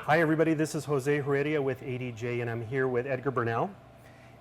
Hi everybody, this is Jose Heredia with ADJ and I'm here with Edgar Burnell.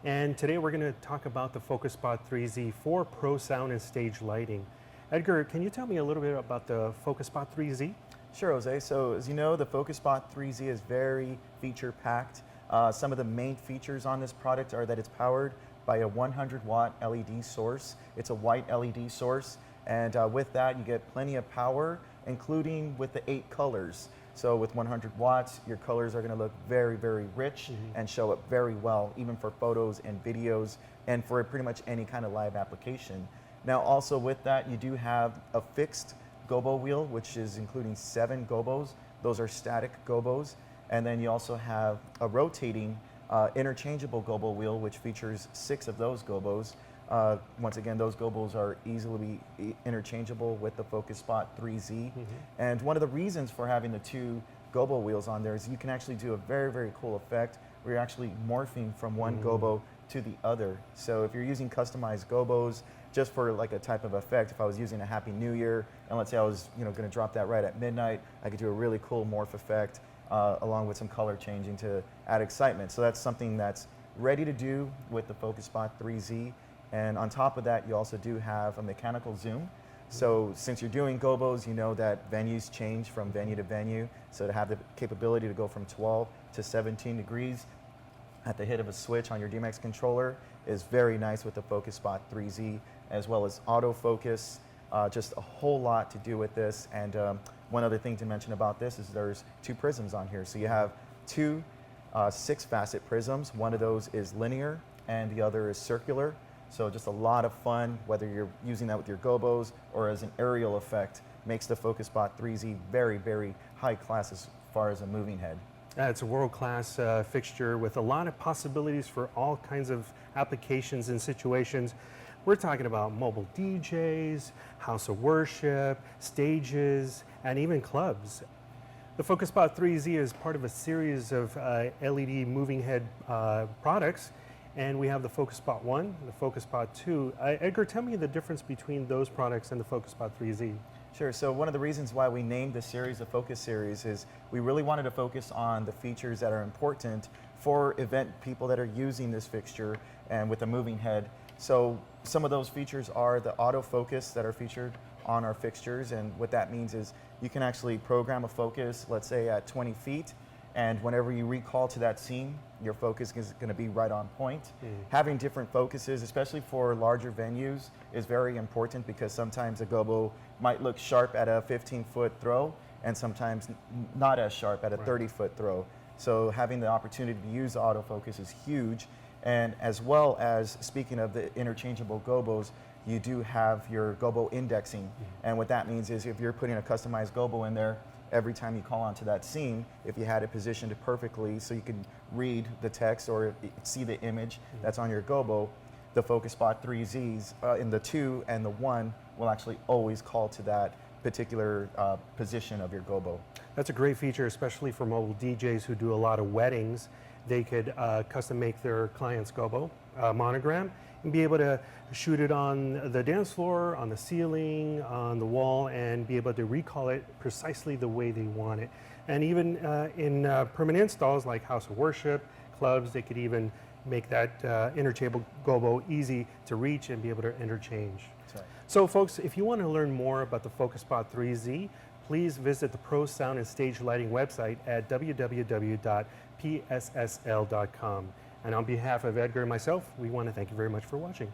And today we're going to talk about the Focus Spot 3Z for pro sound and stage lighting. Edgar, can you tell me a little bit about the Focus Spot 3Z? Sure, Jose. So as you know, the Focus Spot 3Z is very feature packed. Some of the main features on this product are that it's powered by a 100-watt LED source. It's a white LED source, and with that you get plenty of power, including with the 8 colors. So with 100 watts, your colors are going to look very, very rich and show up very well, even for photos and videos and for pretty much any kind of live application. Now also with that, you do have a fixed Gobo wheel, which is including 7 Gobos. Those are static Gobos. And then you also have a rotating interchangeable Gobo wheel, which features 6 of those Gobos. Once again, those Gobos are easily interchangeable with the Focus Spot 3Z. And one of the reasons for having the 2 Gobo wheels on there is you can actually do a very, very cool effect where you're actually morphing from one Gobo to the other. So if you're using customized Gobos just for like a type of effect, if I was using a Happy New Year, and let's say I was going to drop that right at midnight, I could do a really cool morph effect along with some color changing to add excitement. So that's something that's ready to do with the Focus Spot 3Z. And on top of that, you also do have a mechanical zoom. So since you're doing Gobos, you know that venues change from venue to venue. So to have the capability to go from 12 to 17 degrees at the hit of a switch on your DMX controller is very nice with the Focus Spot 3Z, as well as autofocus. Just a whole lot to do with this. And one other thing to mention about this is there's 2 prisms on here. So you have 2 6-facet prisms. One of those is linear and the other is circular. So just a lot of fun, whether you're using that with your Gobos or as an aerial effect, makes the Focus Spot 3Z very, very high class as far as a moving head. It's a world-class fixture with a lot of possibilities for all kinds of applications and situations. We're talking about mobile DJs, house of worship, stages, and even clubs. The Focus Spot 3Z is part of a series of LED moving head products. And we have the Focus Spot 1, the Focus Spot 2. Edgar, tell me the difference between those products and the Focus Spot 3Z. Sure, so one of the reasons why we named the series the Focus Series is we really wanted to focus on the features that are important for event people that are using this fixture and with a moving head. So some of those features are the autofocus that are featured on our fixtures, and what that means is you can actually program a focus, let's say at 20 feet, and whenever you recall to that scene, your focus is going to be right on point. Having different focuses, especially for larger venues, is very important because sometimes a Gobo might look sharp at a 15-foot throw and sometimes not as sharp at a 30-foot throw. So having the opportunity to use autofocus is huge. And as well as, speaking of the interchangeable Gobos, you do have your Gobo Indexing. And what that means is if you're putting a customized Gobo in there, every time you call onto that scene, if you had it positioned perfectly so you can read the text or see the image that's on your Gobo, the Focus Spot 3Zs in the 2 and the 1 will actually always call to that particular position of your Gobo. That's a great feature, especially for mobile DJs who do a lot of weddings. They could custom make their client's Gobo monogram and be able to shoot it on the dance floor, on the ceiling, on the wall, and be able to recall it precisely the way they want it. And even in permanent installs like house of worship, clubs, they could even make that interchangeable Gobo easy to reach and be able to interchange. That's right. So folks, if you want to learn more about the Focus Spot 3Z, please visit the Pro Sound and Stage Lighting website at www.pssl.com. And on behalf of Edgar and myself, we want to thank you very much for watching.